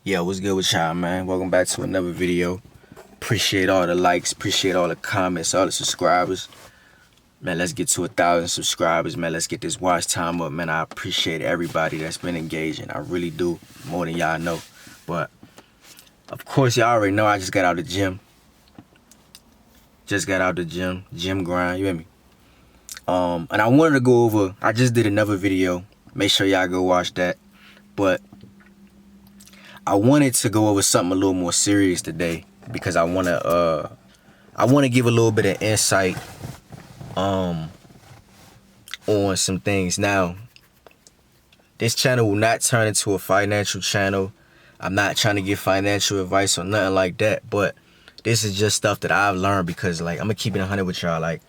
Yeah, what's good with y'all, man? Welcome back to another video. Appreciate all the likes, appreciate all the comments, all the subscribers. Man, let's get to 1,000 subscribers, man. Let's get this watch time up, man. I appreciate everybody that's been engaging. I really do, more than y'all know. But, of course, y'all already know I just got out of the gym. Gym grind, you hear me? And I wanted to go over, I just did another video. Make sure y'all go watch that. But I wanted to go over something a little more serious today because I want to give a little bit of insight on some things. Now, this channel will not turn into a financial channel. I'm not trying to give financial advice or nothing like that, but this is just stuff that I've learned because, like, I'm gonna keep it 100 with y'all. Like,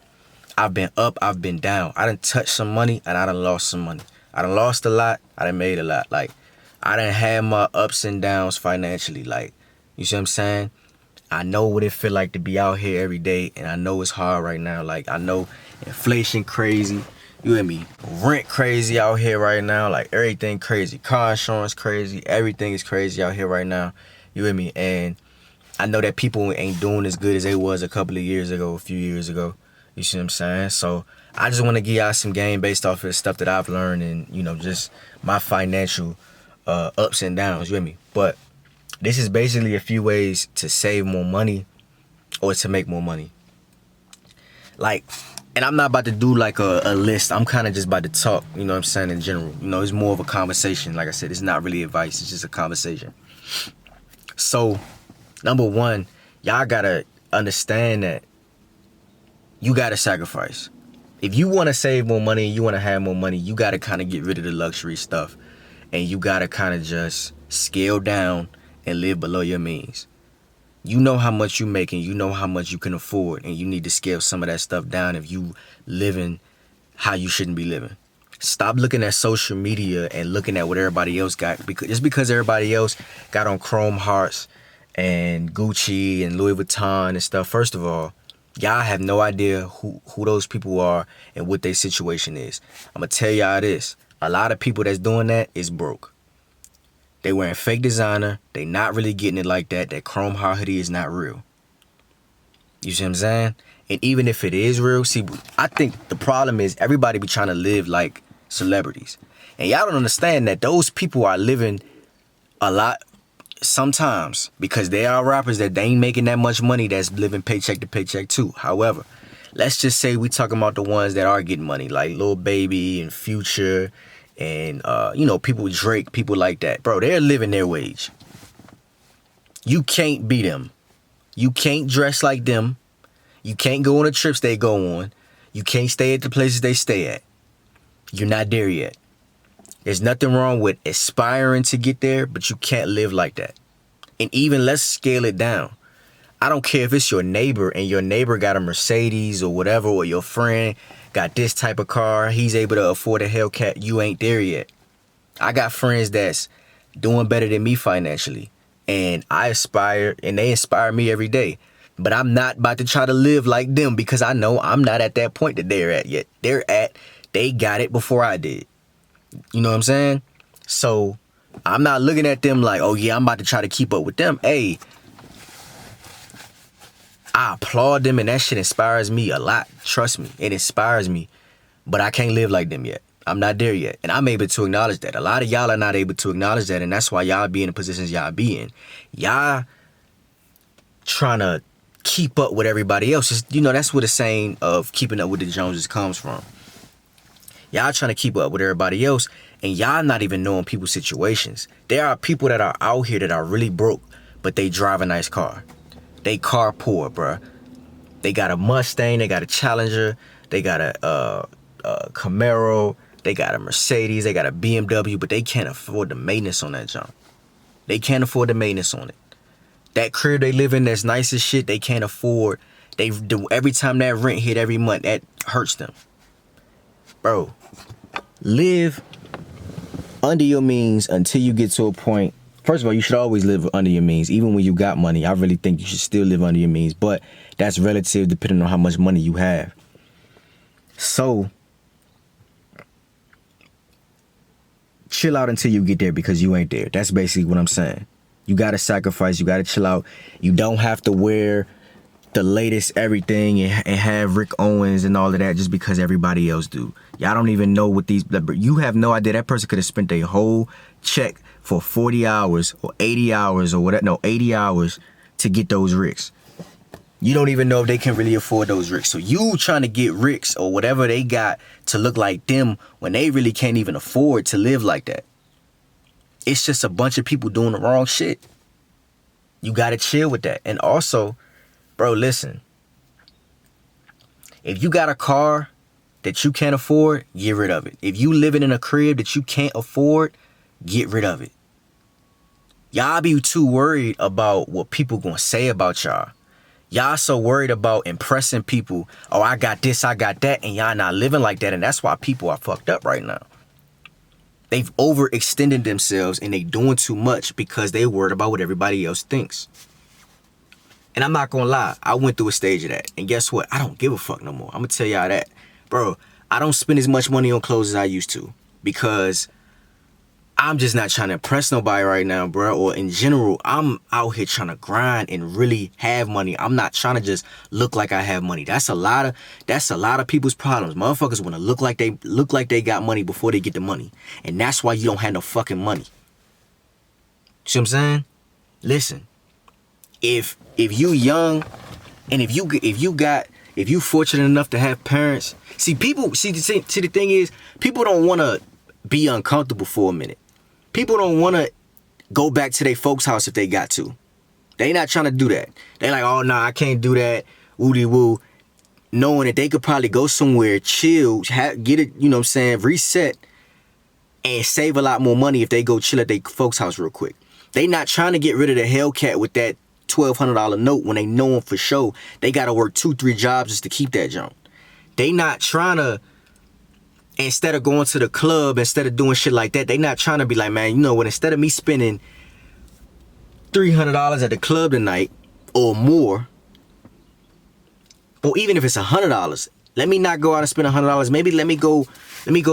I've been up, I've been down. I done touched some money and I done lost some money. I done lost a lot, I done made a lot. Like, I done had my ups and downs financially. Like, you see what I'm saying? I know what it feel like to be out here every day, and I know it's hard right now. Like, I know inflation crazy, you hear me? Rent crazy out here right now. Like, everything crazy. Car insurance crazy. Everything is crazy out here right now, you hear me? And I know that people ain't doing as good as they was a couple of years ago, a few years ago. You see what I'm saying? So I just want to give y'all some game based off of the stuff that I've learned and, you know, just my financial ups and downs, you hear me? But this is basically a few ways to save more money or to make more money. Like, and I'm not about to do like a list. I'm kind of just about to talk, you know what I'm saying, in general. You know, it's more of a conversation. Like I said, it's not really advice. It's just a conversation. So, number one, y'all got to understand that you got to sacrifice. If you want to save more money and you want to have more money, you got to kind of get rid of the luxury stuff. And you got to kind of just scale down and live below your means. You know how much you make and you know how much you can afford, and you need to scale some of that stuff down if you living how you shouldn't be living. Stop looking at social media and looking at what everybody else got. Just because everybody else got on Chrome Hearts and Gucci and Louis Vuitton and stuff, first of all, y'all have no idea who those people are and what their situation is. I'm going to tell y'all this. A lot of people that's doing that is broke. They wearing fake designer. They not really getting it like that. That Chrome Heart hoodie is not real. You see what I'm saying? And even if it is real, see, I think the problem is everybody be trying to live like celebrities. And y'all don't understand that those people are living a lot sometimes because they are rappers that they ain't making that much money that's living paycheck to paycheck too. However, let's just say we talking about the ones that are getting money, like Lil Baby and Future and, you know, people with Drake, people like that. Bro, they're living their wage. You can't beat them. You can't dress like them. You can't go on the trips they go on. You can't stay at the places they stay at. You're not there yet. There's nothing wrong with aspiring to get there, but you can't live like that. And even let's scale it down. I don't care if it's your neighbor and your neighbor got a Mercedes or whatever, or your friend got this type of car, he's able to afford a Hellcat, you ain't there yet. I got friends that's doing better than me financially, and I aspire, and they inspire me every day. But I'm not about to try to live like them because I know I'm not at that point that they're at yet. They got it before I did. You know what I'm saying? So I'm not looking at them like, oh yeah, I'm about to try to keep up with them. Hey, I applaud them and that shit inspires me a lot. Trust me, it inspires me. But I can't live like them yet. I'm not there yet. And I'm able to acknowledge that. A lot of y'all are not able to acknowledge that, and that's why y'all be in the positions y'all be in. Y'all trying to keep up with everybody else. Just, you know, that's where the saying of keeping up with the Joneses comes from. Y'all trying to keep up with everybody else, and y'all not even knowing people's situations. There are people that are out here that are really broke, but they drive a nice car. They car poor, bruh. They got a Mustang, they got a Challenger, they got a Camaro, they got a Mercedes, they got a BMW, but they can't afford the maintenance on that junk. They can't afford the maintenance on it. That crib they live in that's nice as shit, they can't afford. They do every time that rent hit every month, that hurts them. Bro, live under your means until you get to a point. First of all, you should always live under your means. Even when you got money, I really think you should still live under your means. But that's relative depending on how much money you have. So, chill out until you get there because you ain't there. That's basically what I'm saying. You gotta sacrifice. You gotta chill out. You don't have to wear the latest everything and have Rick Owens and all of that just because everybody else do. Y'all don't even know what these. You have no idea. That person could have spent their whole check for 40 hours or 80 hours or whatever. No, 80 hours to get those Ricks. You don't even know if they can really afford those Ricks. So you trying to get Ricks or whatever they got to look like them when they really can't even afford to live like that. It's just a bunch of people doing the wrong shit. You got to chill with that. And also, bro, listen. If you got a car that you can't afford, get rid of it. If you living in a crib that you can't afford, get rid of it. Y'all be too worried about what people gonna say about y'all. Y'all so worried about impressing people. Oh, I got this, I got that, and y'all not living like that. And that's why people are fucked up right now. They've overextended themselves and they doing too much because they worried about what everybody else thinks. And I'm not gonna lie, I went through a stage of that. And guess what? I don't give a fuck no more. I'm gonna tell y'all that. Bro, I don't spend as much money on clothes as I used to because I'm just not trying to impress nobody right now, bro. Or in general, I'm out here trying to grind and really have money. I'm not trying to just look like I have money. That's a lot of people's problems. Motherfuckers want to look like they got money before they get the money. And that's why you don't have no fucking money. See what I'm saying? Listen. If you young and if you fortunate enough to have parents, the thing is, people don't want to be uncomfortable for a minute. People don't want to go back to their folks' house if they got to. They not trying to do that. They like, oh, nah, I can't do that. Woody woo. Knowing that they could probably go somewhere, chill, get it, you know what I'm saying, reset, and save a lot more money if they go chill at their folks' house real quick. They not trying to get rid of the Hellcat with that $1,200 note when they know them for sure. They got to work 2-3 jobs just to keep that junk. They not trying to, instead of going to the club, instead of doing shit like that, they not trying to be like, man, you know what, instead of me spending $300 at the club tonight or more, or even if it's $100, let me not go out and spend $100. Maybe let me go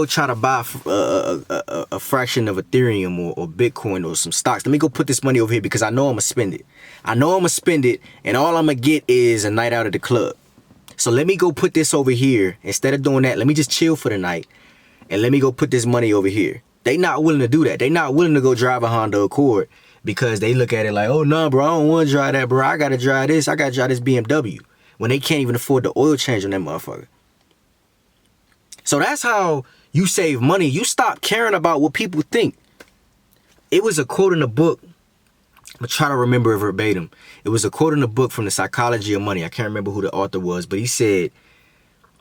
try to buy a fraction of Ethereum or Bitcoin or some stocks. Let me go put this money over here because I know I'm gonna spend it. And all I'm gonna get is a night out at the club. So let me go put this over here. Instead of doing that, let me just chill for the night and let me go put this money over here. They not willing to do that. They not willing to go drive a Honda Accord because they look at it like, oh no, bro, I don't want to drive that, bro. I gotta drive this. I gotta drive this BMW when they can't even afford the oil change on that motherfucker. So that's how you save money. You stop caring about what people think. It was a quote in the book. I'm going to try to remember it verbatim. It was a quote in the book from The Psychology of Money. I can't remember who the author was, but he said,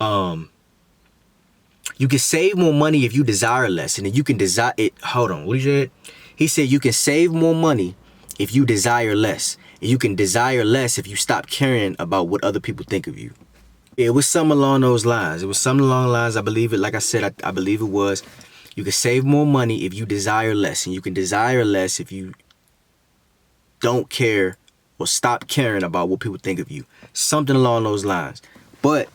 you can save more money if you desire less. And then you can desire it. Hold on. What he said? He said you can save more money if you desire less. And you can desire less if you stop caring about what other people think of you. It was something along those lines. I believe it. Like I said, I believe it was. You can save more money if you desire less. And you can desire less if you don't care or stop caring about what people think of you. Something along those lines. But,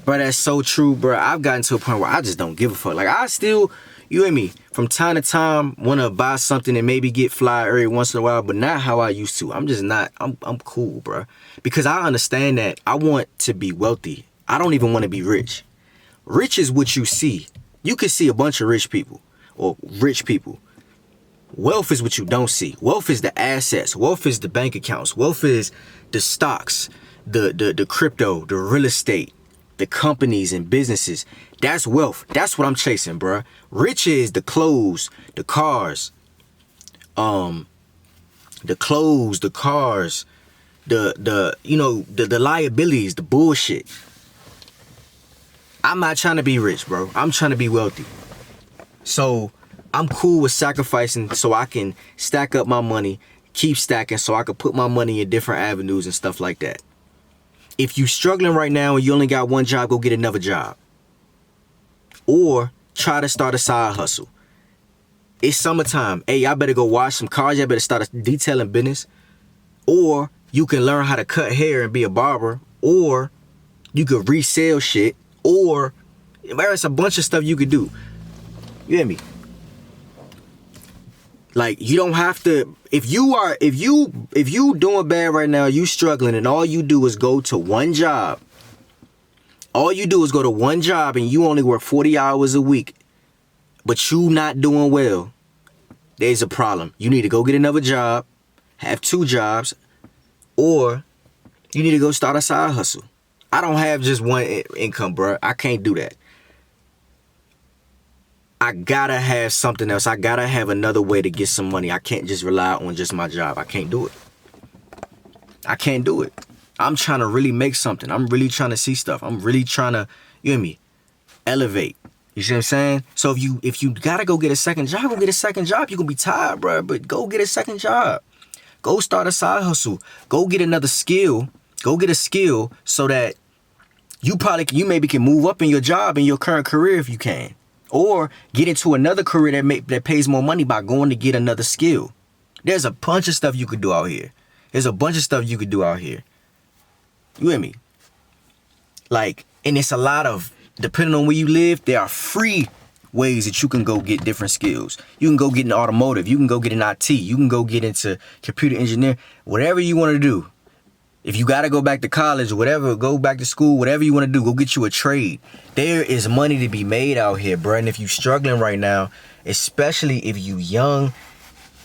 bro, that's so true, bro. I've gotten to a point where I just don't give a fuck. Like, I still, you and me, from time to time, want to buy something and maybe get fly every once in a while, but not how I used to. I'm just not, I'm cool, bro. Because I understand that I want to be wealthy. I don't even want to be rich. Rich is what you see. You can see a bunch of rich people or rich people. Wealth is what you don't see. Wealth is the assets. Wealth is the bank accounts. Wealth is the stocks, the crypto, the real estate, the companies and businesses. That's wealth. That's what I'm chasing, bruh. Rich is the clothes, the cars, the liabilities, the bullshit. I'm not trying to be rich, bro. I'm trying to be wealthy. So I'm cool with sacrificing so I can stack up my money, keep stacking so I can put my money in different avenues and stuff like that. If you struggling right now and you only got one job, go get another job. Or try to start a side hustle. It's summertime. Hey, y'all better go wash some cars. Y'all better start a detailing business. Or you can learn how to cut hair and be a barber. Or you could resell shit. Or there's a bunch of stuff you could do. You hear me? Like, you don't have to, if you doing bad right now, you struggling, and all you do is go to one job. All you do is go to one job and you only work 40 hours a week, but you not doing well. There's a problem. You need to go get another job, have 2 jobs, or you need to go start a side hustle. I don't have just one income, bro. I can't do that. I gotta have something else. I gotta have another way to get some money. I can't just rely on just my job. I can't do it. I can't do it. I'm trying to really make something. I'm really trying to see stuff. I'm really trying to, you hear me, elevate. You see what I'm saying? So if you gotta go get a second job, go get a second job. You're gonna be tired, bro, but go get a second job. Go start a side hustle. Go get another skill. Go get a skill so that you maybe can move up in your job, in your current career if you can. Or get into another career that pays more money by going to get another skill. There's a bunch of stuff you could do out here. There's a bunch of stuff you could do out here. You hear me? Like, and it's a lot of, depending on where you live, there are free ways that you can go get different skills. You can go get in automotive. You can go get in IT. You can go get into computer engineering. Whatever you want to do. If you got to go back to college or whatever, go back to school, whatever you want to do, go get you a trade. There is money to be made out here, bro. And if you're struggling right now, especially if you young,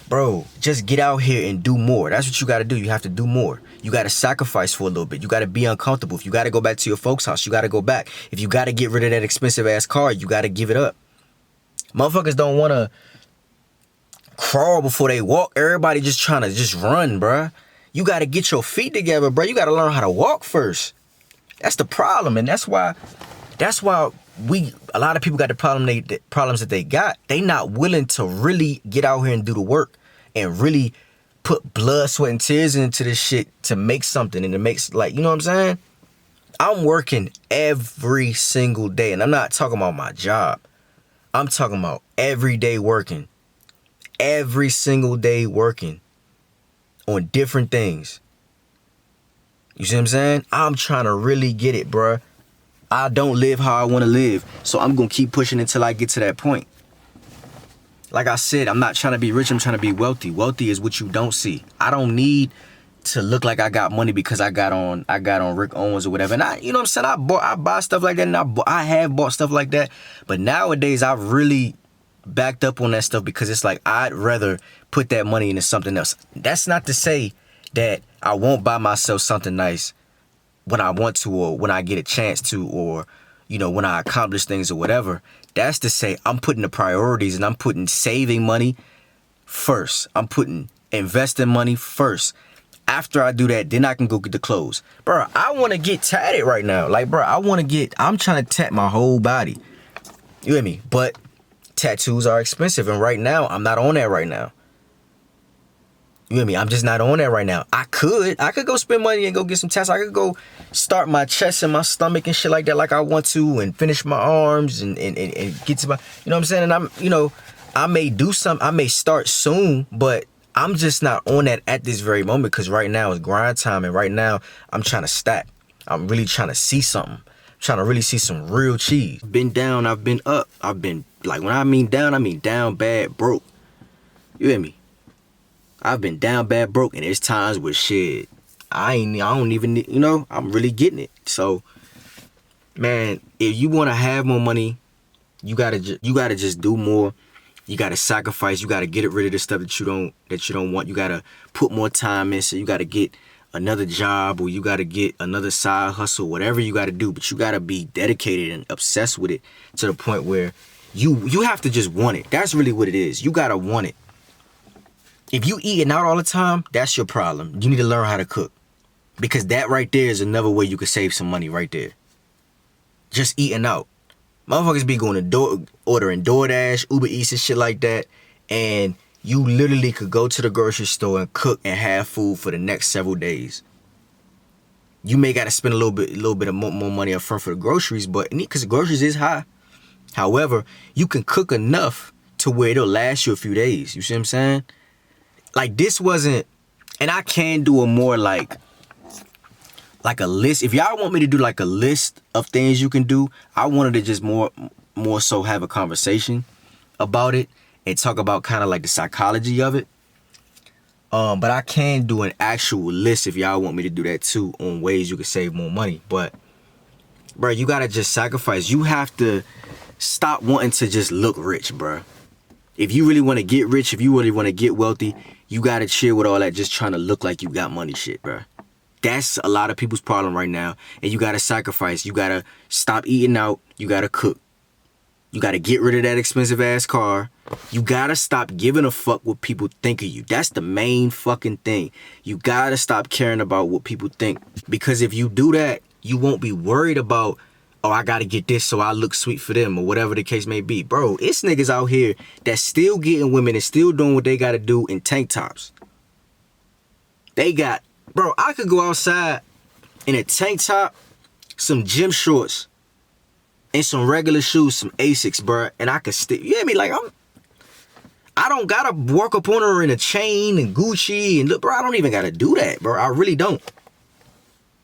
bro, just get out here and do more. That's what you got to do. You have to do more. You got to sacrifice for a little bit. You got to be uncomfortable. If you got to go back to your folks' house, you got to go back. If you got to get rid of that expensive ass car, you got to give it up. Motherfuckers don't want to crawl before they walk. Everybody just trying to just run, bro. You got to get your feet together, bro. You got to learn how to walk first. That's the problem. And that's why a lot of people got the problems that they got. They not willing to really get out here and do the work and really put blood, sweat, and tears into this shit to make something and to make, like, you know what I'm saying? I'm working every single day, and I'm not talking about my job. I'm talking about every day working. Every single day working on different things. You see what I'm saying? I'm trying to really get it, bruh. I don't live how I want to live, so I'm going to keep pushing until I get to that point. Like I said, I'm not trying to be rich, I'm trying to be wealthy. Wealthy is what you don't see. I don't need to look like I got money because I got on Rick Owens or whatever. And you know what I'm saying? I buy stuff like that, and I have bought stuff like that. But nowadays, I've really backed up on that stuff because it's like I'd rather put that money into something else. That's not to say that I won't buy myself something nice when I want to, or when I get a chance to, or, you know, when I accomplish things or whatever. That's to say I'm putting the priorities, and I'm putting saving money first. I'm putting investing money first. After I do that, then I can go get the clothes. Bro, I want to get tatted right now. Like, bro, I'm trying to tat my whole body. You hear me? But tattoos are expensive, and right now, I'm not on that right now. You hear me? I'm just not on that right now. I could go spend money and go get some tats. I could go start my chest and my stomach and shit like that like I want to, and finish my arms and get to my, you know what I'm saying? And I may do something. I may start soon, but I'm just not on that at this very moment, because right now is grind time, and right now I'm trying to stack. I'm really trying to see something. I'm trying to really see some real cheese. Been down, I've been up. I've been, like, when I mean down bad, broke. You hear me? I've been down bad, broke, and there's times where shit, I don't even, you know, I'm really getting it. So, man, if you want to have more money, you gotta just do more. You gotta sacrifice. You gotta get rid of the stuff that you don't want. You gotta put more time in. So you gotta get another job, or you gotta get another side hustle, whatever you gotta do. But you gotta be dedicated and obsessed with it to the point where you have to just want it. That's really what it is. You gotta want it. If you eating out all the time, that's your problem. You need to learn how to cook, because that right there is another way you could save some money right there. Just eating out. Motherfuckers be going to ordering DoorDash, Uber Eats and shit like that, and you literally could go to the grocery store and cook and have food for the next several days. You may got to spend a little bit of more money up front for the groceries, but because the groceries is high. However, you can cook enough to where it'll last you a few days. You see what I'm saying? Like, this wasn't, and I can do a more like a list. If y'all want me to do like a list of things you can do, I wanted to just more so have a conversation about it and talk about kind of like the psychology of it. But I can do an actual list if y'all want me to do that too, on ways you can save more money. But bro, you gotta just sacrifice. You have to stop wanting to just look rich, bro. If you really want to get rich, if you really want to get wealthy, you gotta chill with all that just trying to look like you got money shit, bro. That's a lot of people's problem right now. And you gotta sacrifice. You gotta stop eating out. You gotta cook. You gotta get rid of that expensive ass car. You gotta stop giving a fuck what people think of you. That's the main fucking thing. You gotta stop caring about what people think. Because if you do that, you won't be worried about, oh, I gotta get this so I look sweet for them, or whatever the case may be. Bro, it's niggas out here that's still getting women and still doing what they gotta do in tank tops. Bro, I could go outside in a tank top, some gym shorts, and some regular shoes, some Asics, bro, and I could still, you hear me? Like, I don't gotta walk up on her in a chain and Gucci and look, bro, I don't even gotta do that, bro. I really don't.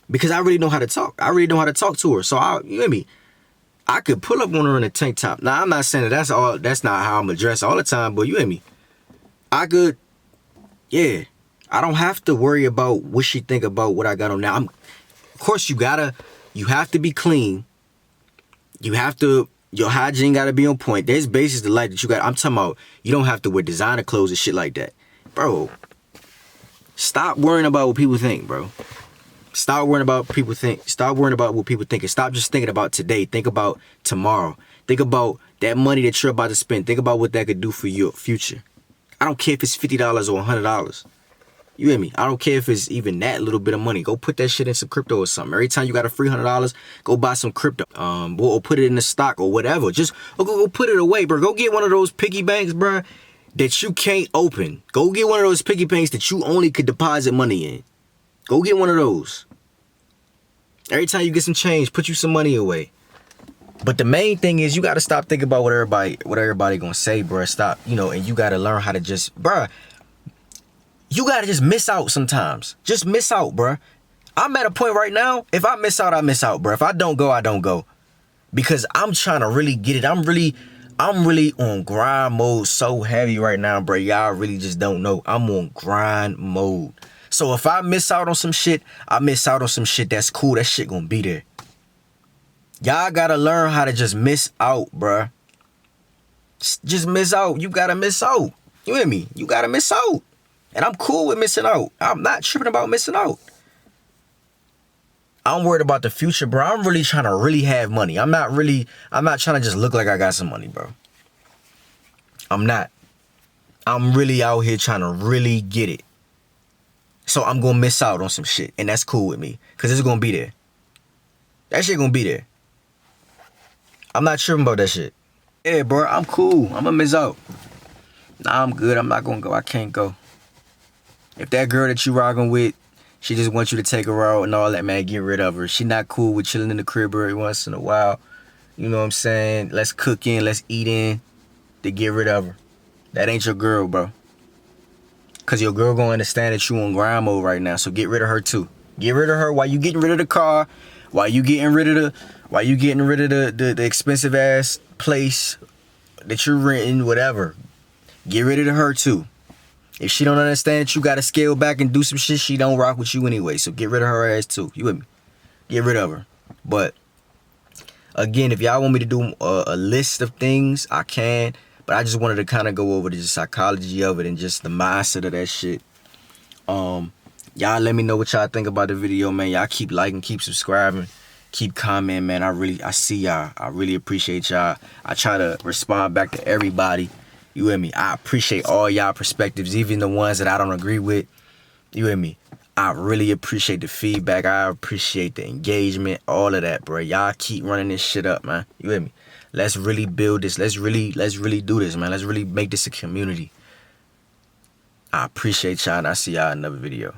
Because I really know how to talk. I really know how to talk to her. So, you hear me? I could pull up on her in a tank top. Now, I'm not saying that that's not how I'm gonna dress all the time, but you hear me? I could, yeah. I don't have to worry about what she think about what I got on now. Of course, you have to be clean. Your hygiene gotta be on point. There's basis to life that you got. I'm talking about, you don't have to wear designer clothes and shit like that. Bro, stop worrying about what people think, bro. Stop worrying about what people think. Stop worrying about what people think. And stop just thinking about today. Think about tomorrow. Think about that money that you're about to spend. Think about what that could do for your future. I don't care if it's $50 or $100. You hear me? I don't care if it's even that little bit of money. Go put that shit in some crypto or something. Every time you got a free $100, go buy some crypto. Or put it in the stock or whatever. Just go put it away, bro. Go get one of those piggy banks, bro, that you can't open. Go get one of those piggy banks that you only could deposit money in. Go get one of those. Every time you get some change, put you some money away. But the main thing is, you got to stop thinking about what everybody gonna say, bro. Stop, and you got to learn how to just, bro, you got to just miss out sometimes. Just miss out, bro. I'm at a point right now, if I miss out, I miss out, bro. If I don't go, I don't go. Because I'm trying to really get it. I'm really on grind mode so heavy right now, bro. Y'all really just don't know. I'm on grind mode. So if I miss out on some shit, I miss out on some shit that's cool. That shit gonna be there. Y'all gotta learn how to just miss out, bruh. Just miss out. You gotta miss out. You hear me? You gotta miss out. And I'm cool with missing out. I'm not tripping about missing out. I'm worried about the future, bro. I'm really trying to really have money. I'm not trying to just look like I got some money, bro. I'm not. I'm really out here trying to really get it. So I'm gonna miss out on some shit. And that's cool with me. Cause it's gonna be there. That shit gonna be there. I'm not tripping about that shit. Yeah, bro, I'm cool. I'm gonna miss out. Nah, I'm good. I'm not gonna go. I can't go. If that girl that you rocking with, she just wants you to take her out and all that, man, get rid of her. She not cool with chilling in the crib every once in a while. You know what I'm saying? Let's cook in, let's eat in, to get rid of her. That ain't your girl, bro. Cause your girl gonna understand that you on grind mode right now. So get rid of her too. Get rid of her while you getting rid of the car, while you getting rid of the expensive ass place that you're renting, whatever. Get rid of her too. If she don't understand that you gotta scale back and do some shit, she don't rock with you anyway. So get rid of her ass too. You with me? Get rid of her. But again, if y'all want me to do a list of things, I can. But I just wanted to kind of go over the psychology of it and just the mindset of that shit. Y'all let me know what y'all think about the video, man. Y'all keep liking, keep subscribing, keep commenting, man. I see y'all. I really appreciate y'all. I try to respond back to everybody. You hear me? I appreciate all y'all perspectives, even the ones that I don't agree with. You hear me? I really appreciate the feedback. I appreciate the engagement, all of that, bro. Y'all keep running this shit up, man. You hear me? Let's really build this. Let's really do this, man. Let's really make this a community. I appreciate y'all, and I'll see y'all in another video.